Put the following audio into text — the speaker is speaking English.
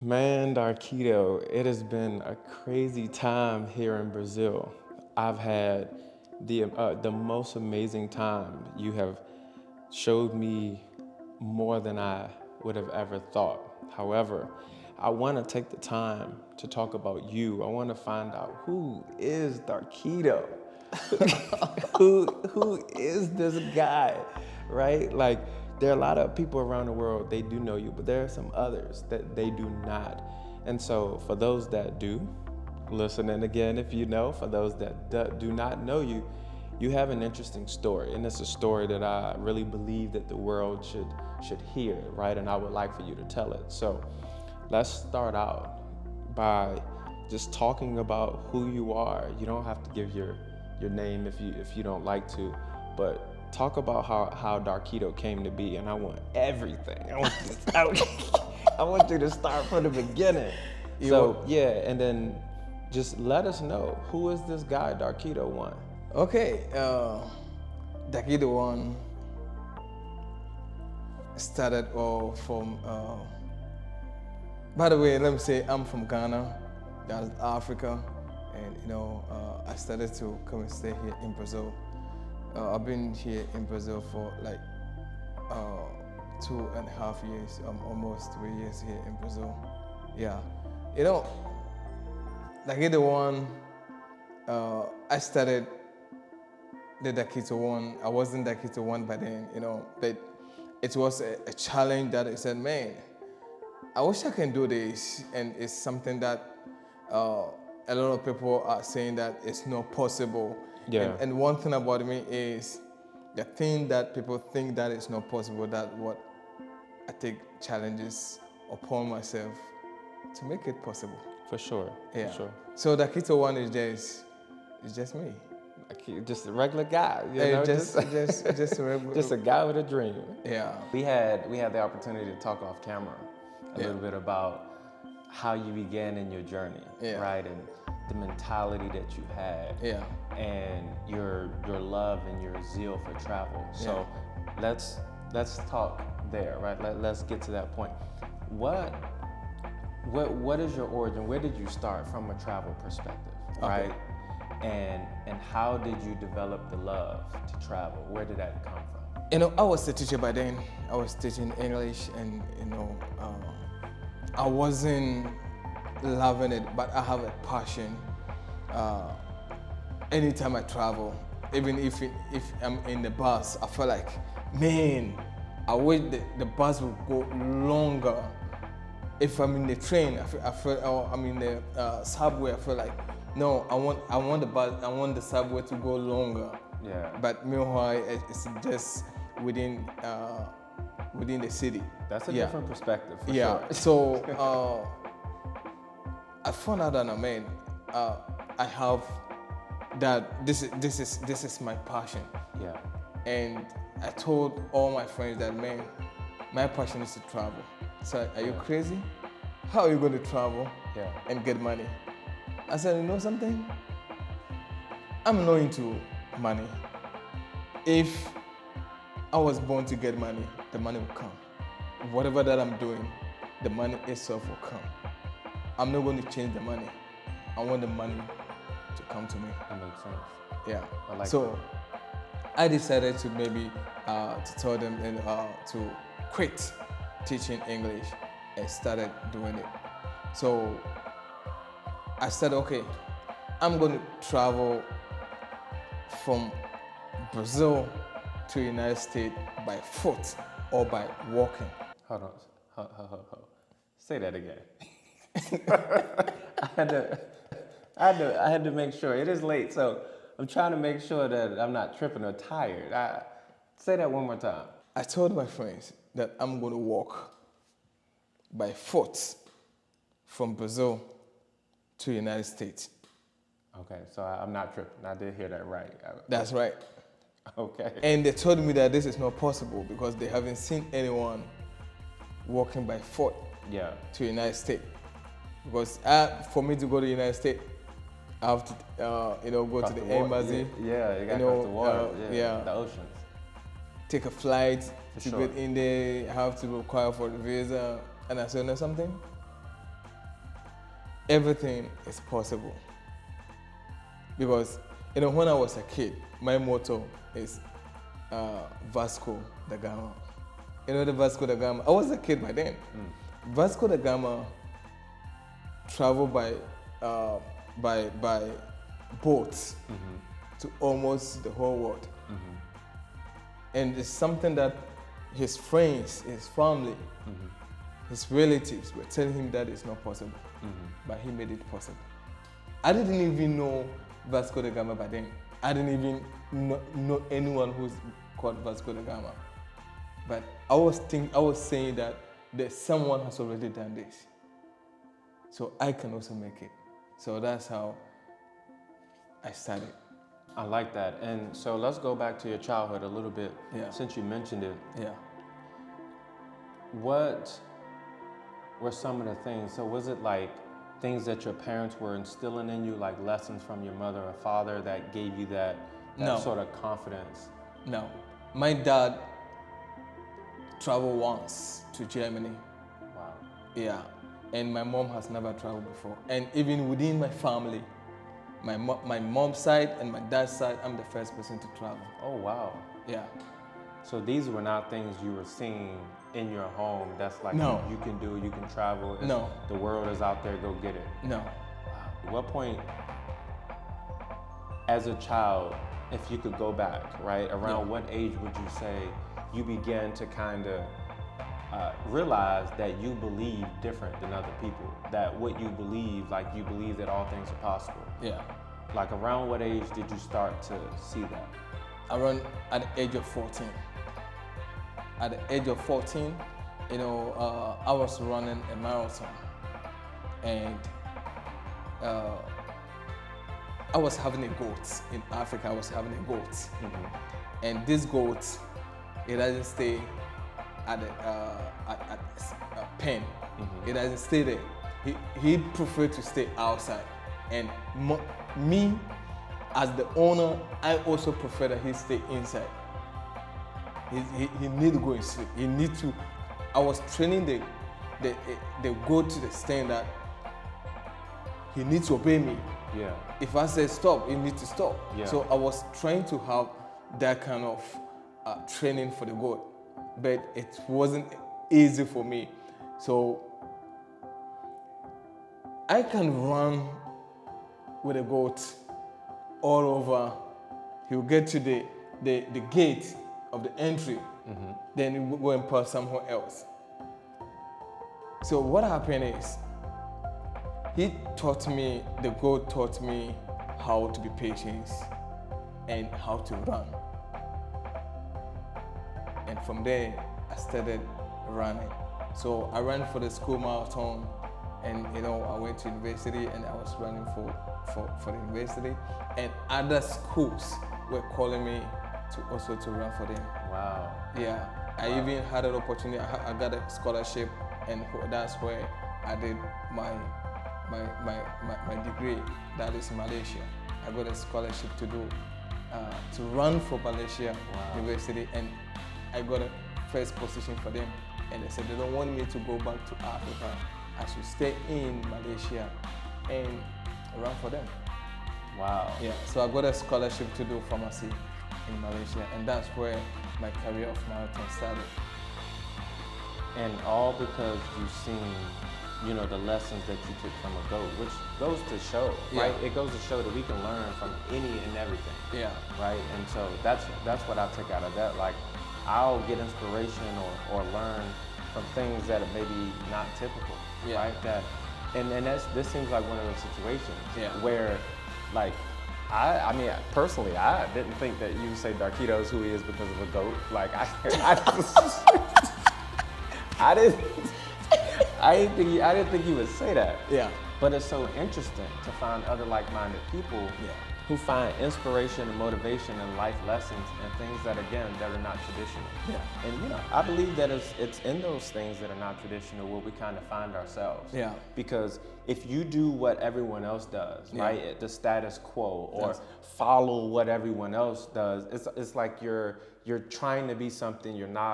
Man, Darkito, it has been a crazy time here in Brazil. I've had the most amazing time. You have showed me more than I would have ever thought. However, I want to take the time to talk about you. I want to find out who is Darkito. who is this guy, right? Like there are a lot of people around the world, they do know you, but there are some others that they do not. And so for those that do, listen in again if you know. For those that do not know you, you have an interesting story, and it's a story that I really believe that the world should hear, right? And I would like for you to tell it. So let's start out by just talking about who you are. You don't have to give your name if you don't like to, but talk about how Darkito came to be. And I want everything. I want you to start from the beginning. So yeah, and then just let us know, who is this guy, Darkito One? Okay, Darkito One started all from. By the way, let me say I'm from Ghana, that's Africa, and I started to come and stay here in Brazil. I've been here in Brazil for like 2.5 years, almost 3 years here in Brazil. Yeah, Darkito One. I started the Darkito One. I wasn't Darkito One by then, but it was a challenge that I said, man, I wish I can do this. And it's something that a lot of people are saying that it's not possible. Yeah. And one thing about me is the thing that people think that it's not possible, that what I take challenges upon myself to make it possible. For sure. Yeah. For sure. So Darkito One is just me. Just a regular guy, just a regular. just a guy with a dream. Yeah. We had the opportunity to talk off camera a little bit about how you began in your journey, right, and the mentality that you had, and your love and your zeal for travel. So let's talk there, right? Let's get to that point. What is your origin? Where did you start from a travel perspective, right? And how did you develop the love to travel? Where did that come from? I was a teacher by then. I was teaching English, and I wasn't loving it, but I have a passion. Anytime I travel, even if I'm in the bus, I feel like, man, I wish the bus would go longer. If I'm in the train, I feel I'm in the subway, I feel like, no, I want the bus, I want the subway to go longer. Yeah. But meanwhile, it's just within the city. That's a different perspective, for sure. So I found out that I have that this is my passion. Yeah. And I told all my friends that, man, my passion is to travel. So are you crazy? How are you going to travel and get money? I said, you know something? I'm not into money. If I was born to get money, the money will come. Whatever that I'm doing, the money itself will come. I'm not going to change the money. I want the money to come to me. That makes sense. Yeah. I like so I decided to maybe to tell them and to quit teaching English and started doing it. So I said, okay, I'm going to travel from Brazil to the United States by foot or by walking. Hold on. Say that again. I had to make sure. It is late, so I'm trying to make sure that I'm not tripping or tired. Say that one more time. I told my friends that I'm going to walk by foot from Brazil to the United States. Okay, so I'm not tripping. I did hear that right. That's right. Okay. And they told me that this is not possible because they haven't seen anyone walking by foot to the United States. Because for me to go to the United States, I have to, go to the embassy. Yeah, you got to cross the water. The oceans. Take a flight to get in there. Have to require for the visa. And I said, you know something? everything is possible. Because, when I was a kid, my motto is Vasco da Gama. The Vasco da Gama, I was a kid by then. Vasco da Gama traveled by boats to almost the whole world. And it's something that his friends, his family, his relatives were telling him that it's not possible. But he made it possible. I didn't even know Vasco da Gama by then. I didn't even know anyone who's called Vasco da Gama. But I was saying that there's someone has already done this. So I can also make it. So that's how I started. I like that. And so let's go back to your childhood a little bit. Yeah. Since you mentioned it. Yeah. What were some of the things? So was it like things that your parents were instilling in you, like lessons from your mother or father that gave you that No. sort of confidence? No. My dad traveled once to Germany. Wow. Yeah. And my mom has never traveled before. And even within my family, my mom's side and my dad's side, I'm the first person to travel. Oh, wow. Yeah. So these were not things you were seeing in your home that's like, No. you can do, you can travel. No. The world is out there, go get it. No. Wow. At what point, as a child, if you could go back, right, around what age would you say you began to kind of realize that you believe different than other people? That what you believe, like you believe that all things are possible. Yeah. Like around what age did you start to see that? Around at the age of 14. At the age of 14, I was running a marathon, and I was having a goat in Africa. I was having a goat, and this goat, it doesn't stay at a pen. It doesn't stay there. He preferred to stay outside, and me, as the owner, I also prefer that he stay inside. He need to go and sleep. He need to. I was training the goat to the extent that he needs to obey me. Yeah. If I say stop, he needs to stop. Yeah. So I was trying to have that kind of training for the goat, but it wasn't easy for me. So I can run with a goat all over. He'll get to the gate of the entry, then he will go and pass somewhere else. So what happened is, the goat taught me how to be patient and how to run. And from there, I started running. So I ran for the school marathon, and I went to university and I was running for the university, and other schools were calling me to run for them. Wow. Yeah, I even had an opportunity. I got a scholarship, and that's where I did my degree. That is in Malaysia. I got a scholarship to run for Malaysia University, and I got a first position for them. And they said they don't want me to go back to Africa. I should stay in Malaysia and run for them. Wow. Yeah, so I got a scholarship to do pharmacy in Malaysia, and that's where my career of marathon started. And all because you've seen, the lessons that you took from a goat, which goes to show, right? It goes to show that we can learn from any and everything. Yeah. Right? And so that's what I took out of that. Like, I'll get inspiration or learn from things that are maybe not typical, right? This seems like one of those situations where, like, I mean, personally, I didn't think that you would say Darkito is who he is because of a goat. Like, I didn't think you would say that. Yeah. But it's so interesting to find other like-minded people who find inspiration and motivation and life lessons and things that are not traditional. Yeah. And I believe that it's in those things that are not traditional where we kind of find ourselves. Yeah. Because if you do what everyone else does, right, the status quo, or follow what everyone else does, it's like you're trying to be something you're not.